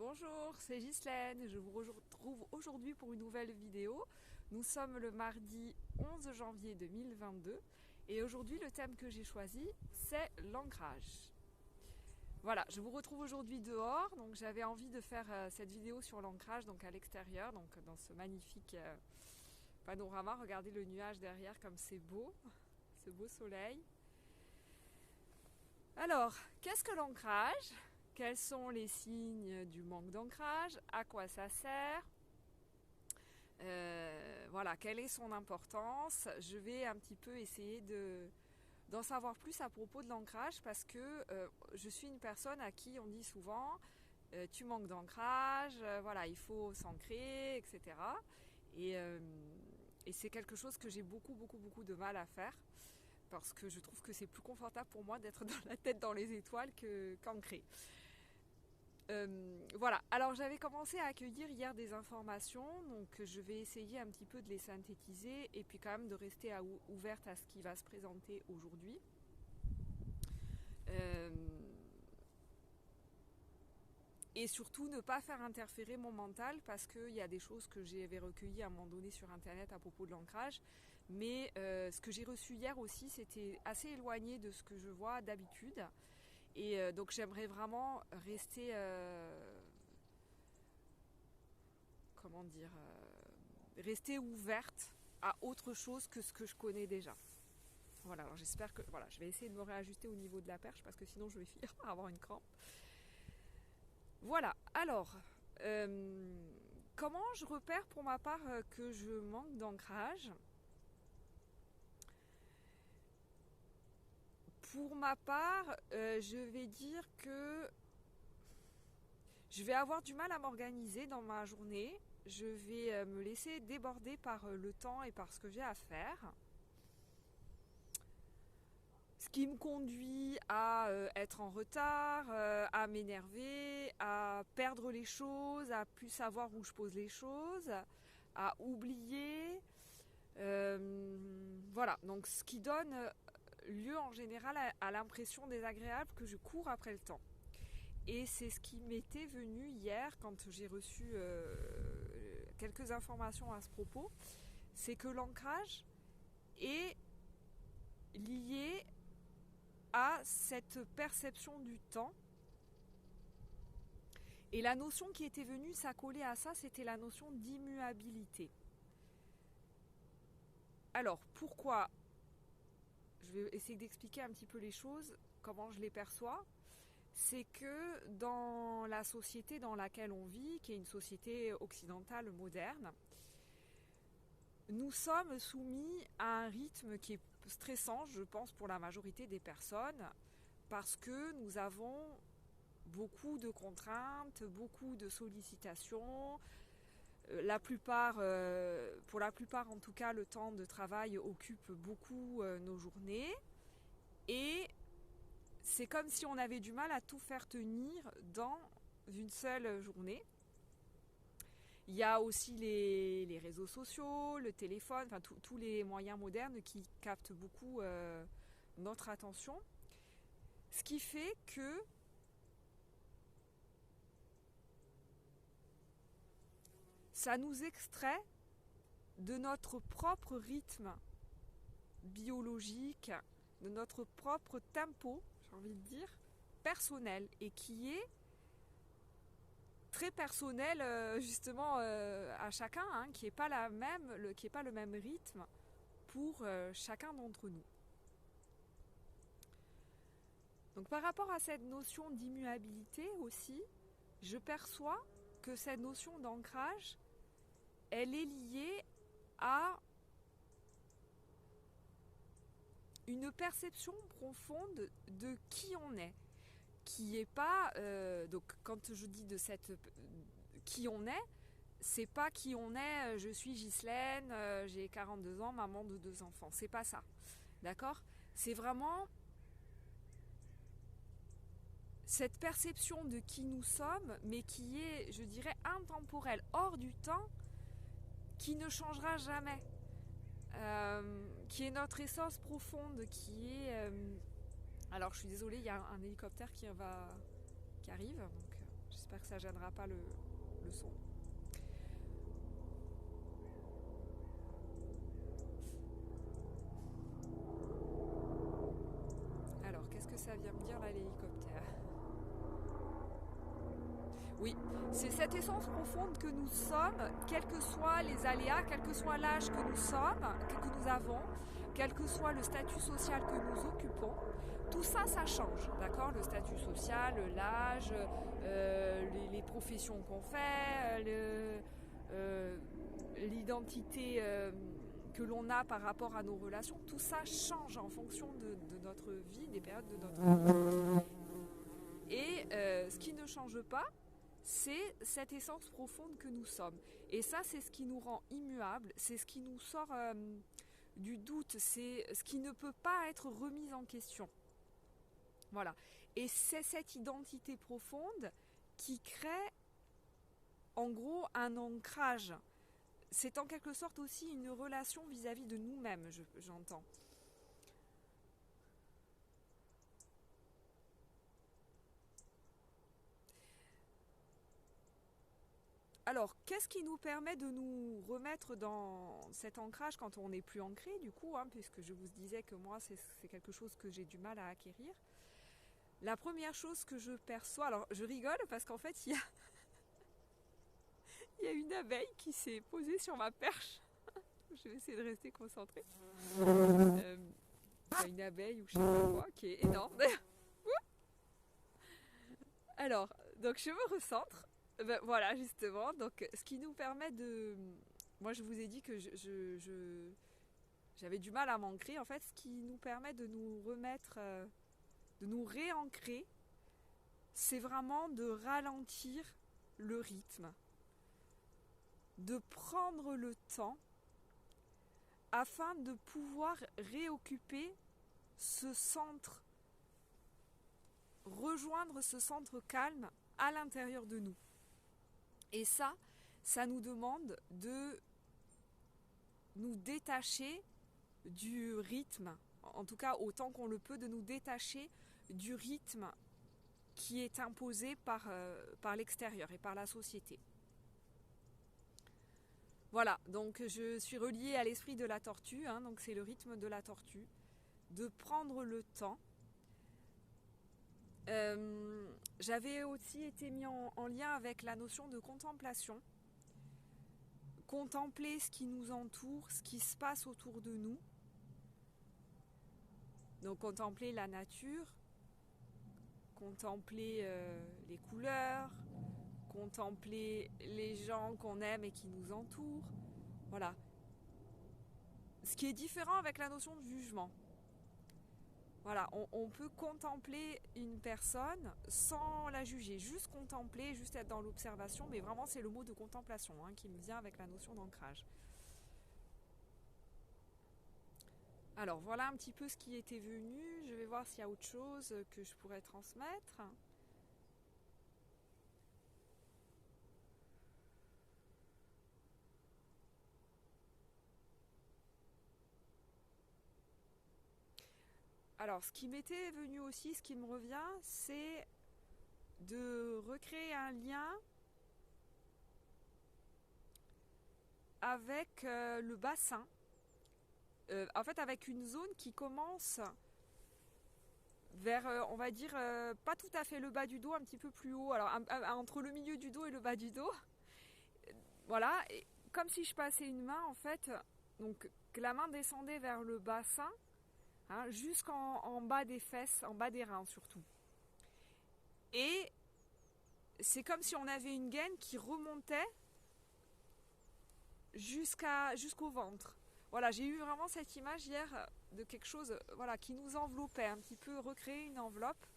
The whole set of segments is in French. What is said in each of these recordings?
Bonjour, c'est Ghislaine, je vous retrouve aujourd'hui pour une nouvelle vidéo. Nous sommes le mardi 11 janvier 2022 et aujourd'hui le thème que j'ai choisi c'est l'ancrage. Voilà, je vous retrouve aujourd'hui dehors, donc j'avais envie de faire cette vidéo sur l'ancrage, donc à l'extérieur, donc dans ce magnifique panorama. Regardez le nuage derrière comme c'est beau, ce beau soleil. Alors, qu'est-ce que l'ancrage ? Quels sont les signes du manque d'ancrage? À quoi ça sert? Voilà, quelle est son importance? Je vais un petit peu essayer d'en savoir plus à propos de l'ancrage parce que je suis une personne à qui on dit souvent tu manques d'ancrage, voilà, il faut s'ancrer, etc. Et, euh, et c'est quelque chose que j'ai beaucoup de mal à faire parce que je trouve que c'est plus confortable pour moi d'être dans la tête dans les étoiles qu'ancré. Voilà, alors j'avais commencé à accueillir hier des informations, donc je vais essayer un petit peu de les synthétiser et puis quand même de rester ouverte à ce qui va se présenter aujourd'hui. Et surtout ne pas faire interférer mon mental parce qu'il y a des choses que j'avais recueillies à un moment donné sur internet à propos de l'ancrage, mais ce que j'ai reçu hier aussi c'était assez éloigné de ce que je vois d'habitude. Et donc j'aimerais vraiment rester, rester ouverte à autre chose que ce que je connais déjà. Voilà, alors j'espère que, voilà, je vais essayer de me réajuster au niveau de la perche parce que sinon je vais finir par avoir une crampe. Voilà, alors, comment je repère pour ma part que je manque d'ancrage ? Pour ma part, je vais dire que je vais avoir du mal à m'organiser dans ma journée. Je vais me laisser déborder par le temps et par ce que j'ai à faire. Ce qui me conduit à être en retard, à m'énerver, à perdre les choses, à plus savoir où je pose les choses, à oublier. Voilà, donc ce qui donne lieu en général à l'impression désagréable que je cours après le temps. Et c'est ce qui m'était venu hier quand j'ai reçu quelques informations à ce propos, c'est que l'ancrage est lié à cette perception du temps. Et la notion qui était venue s'accoler à ça, c'était la notion d'immuabilité. Alors, pourquoi ? Je vais essayer d'expliquer un petit peu les choses, comment je les perçois. C'est que dans la société dans laquelle on vit, qui est une société occidentale moderne, nous sommes soumis à un rythme qui est stressant, je pense, pour la majorité des personnes, parce que nous avons beaucoup de contraintes, beaucoup de sollicitations. Pour la plupart en tout cas, le temps de travail occupe beaucoup nos journées. Et c'est comme si on avait du mal à tout faire tenir dans une seule journée. Il y a aussi les réseaux sociaux, le téléphone, enfin tous les moyens modernes qui captent beaucoup notre attention. Ce qui fait que ça nous extrait de notre propre rythme biologique, de notre propre tempo, j'ai envie de dire, personnel, et qui est très personnel justement à chacun, hein, qui n'est pas qui est pas le même rythme pour chacun d'entre nous. Donc par rapport à cette notion d'immuabilité aussi, je perçois que cette notion d'ancrage, elle est liée à une perception profonde de qui on est, qui est pas donc quand je dis de cette qui on est, c'est pas qui on est, je suis Ghislaine, j'ai 42 ans, maman de 2 enfants, c'est pas ça. D'accord ? C'est vraiment cette perception de qui nous sommes, mais qui est, je dirais, intemporelle, hors du temps, qui ne changera jamais. Qui est notre essence profonde, qui est... alors je suis désolée, il y a un hélicoptère qui arrive, donc j'espère j'espère que ça gênera pas le son. Alors, qu'est-ce que ça vient me dire là, l'hélicoptère? Oui, c'est cette essence profonde que nous sommes, quels que soient les aléas, quel que soit l'âge que nous sommes, que nous avons, quel que soit le statut social que nous occupons. Tout ça, ça change, d'accord? Le statut social, l'âge, les professions qu'on fait, l'identité que l'on a par rapport à nos relations, tout ça change en fonction de notre vie, des périodes de notre vie. Et ce qui ne change pas, c'est cette essence profonde que nous sommes. Et ça, c'est ce qui nous rend immuables, c'est ce qui nous sort du doute, c'est ce qui ne peut pas être remis en question. Voilà. Et c'est cette identité profonde qui crée, en gros, un ancrage. C'est en quelque sorte aussi une relation vis-à-vis de nous-mêmes, j'entends. Alors, qu'est-ce qui nous permet de nous remettre dans cet ancrage quand on n'est plus ancré, du coup, puisque je vous disais que moi, c'est quelque chose que j'ai du mal à acquérir. La première chose que je perçois, alors je rigole parce qu'en fait, il y a une abeille qui s'est posée sur ma perche. Je vais essayer de rester concentrée. Il y a une abeille ou je sais pas quoi qui est énorme. Alors, donc je me recentre. Ben, voilà, justement. Donc, ce qui nous permet de... Moi, je vous ai dit que j'avais du mal à m'ancrer. En fait, ce qui nous permet de nous remettre, de nous réancrer, c'est vraiment de ralentir le rythme, de prendre le temps afin de pouvoir réoccuper ce centre, rejoindre ce centre calme à l'intérieur de nous. Et ça nous demande de nous détacher du rythme, en tout cas autant qu'on le peut, de nous détacher du rythme qui est imposé par l'extérieur et par la société. Voilà, donc je suis reliée à l'esprit de la tortue, donc c'est le rythme de la tortue, de prendre le temps. J'avais aussi été mis en lien avec la notion de contemplation. Contempler ce qui nous entoure, ce qui se passe autour de nous. Donc contempler la nature, contempler les couleurs, contempler les gens qu'on aime et qui nous entourent. Voilà. Ce qui est différent avec la notion de jugement. Voilà, on peut contempler une personne sans la juger, juste contempler, juste être dans l'observation, mais vraiment c'est le mot de contemplation qui me vient avec la notion d'ancrage. Alors voilà un petit peu ce qui était venu, je vais voir s'il y a autre chose que je pourrais transmettre. Alors, ce qui m'était venu aussi, ce qui me revient, c'est de recréer un lien avec le bassin. En fait, avec une zone qui commence vers, on va dire, pas tout à fait le bas du dos, un petit peu plus haut. Alors, entre le milieu du dos et le bas du dos. Voilà, et comme si je passais une main, en fait, donc que la main descendait vers le bassin, jusqu'en bas des fesses, en bas des reins surtout. Et c'est comme si on avait une gaine qui remontait jusqu'au ventre. Voilà, j'ai eu vraiment cette image hier de quelque chose qui nous enveloppait, un petit peu recréer une enveloppe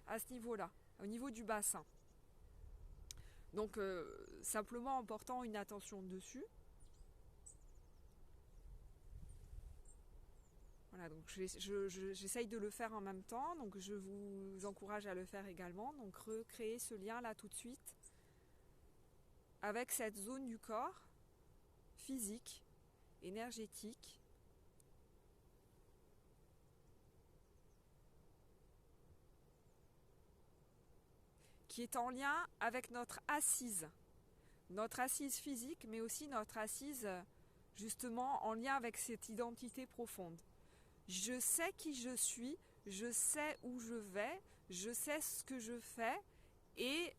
à ce niveau-là, au niveau du bassin. Donc simplement en portant une attention dessus. Voilà, donc j'essaye de le faire en même temps, donc je vous encourage à le faire également. Donc recréer ce lien là tout de suite avec cette zone du corps physique, énergétique, qui est en lien avec notre assise physique, mais aussi notre assise justement en lien avec cette identité profonde. Je sais qui je suis, je sais où je vais, je sais ce que je fais et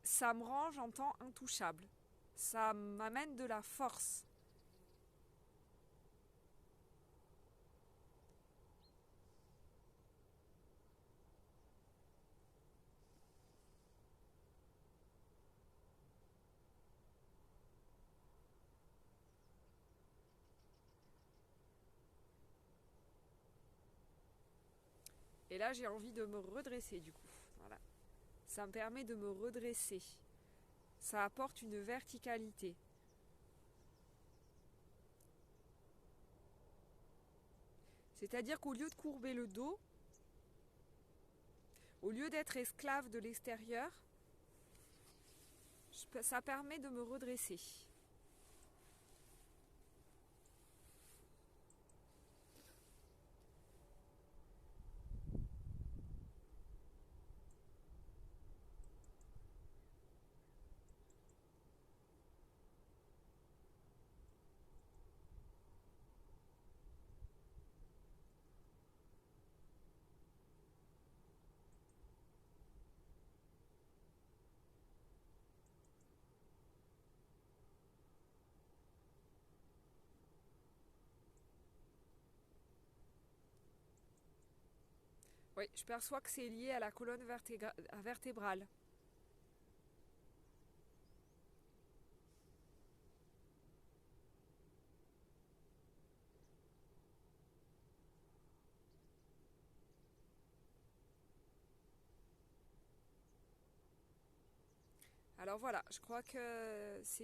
ça me rend, j'entends, intouchable. Ça m'amène de la force. Et là, j'ai envie de me redresser du coup. Voilà. Ça me permet de me redresser. Ça apporte une verticalité. C'est-à-dire qu'au lieu de courber le dos, au lieu d'être esclave de l'extérieur, ça permet de me redresser. Oui, je perçois que c'est lié à la colonne vertébrale. Alors voilà, je crois que c'est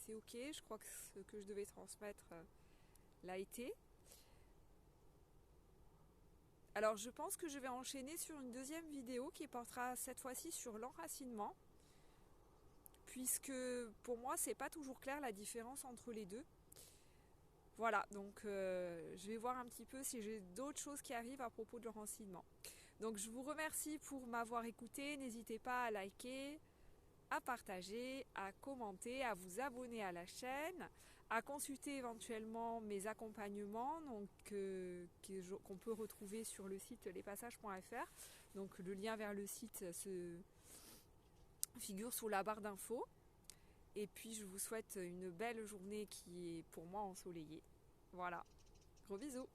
ok, je crois que ce que je devais transmettre l'a été. Alors je pense que je vais enchaîner sur une deuxième vidéo qui portera cette fois-ci sur l'enracinement, puisque pour moi c'est pas toujours clair la différence entre les deux. Voilà, donc je vais voir un petit peu si j'ai d'autres choses qui arrivent à propos de l'enracinement. Donc je vous remercie pour m'avoir écouté, n'hésitez pas à liker, à partager, à commenter, à vous abonner à la chaîne, à consulter éventuellement mes accompagnements donc, qu'on peut retrouver sur le site lespassages.fr. Donc le lien vers le site se figure sous la barre d'infos. Et puis je vous souhaite une belle journée qui est pour moi ensoleillée. Voilà, gros bisous.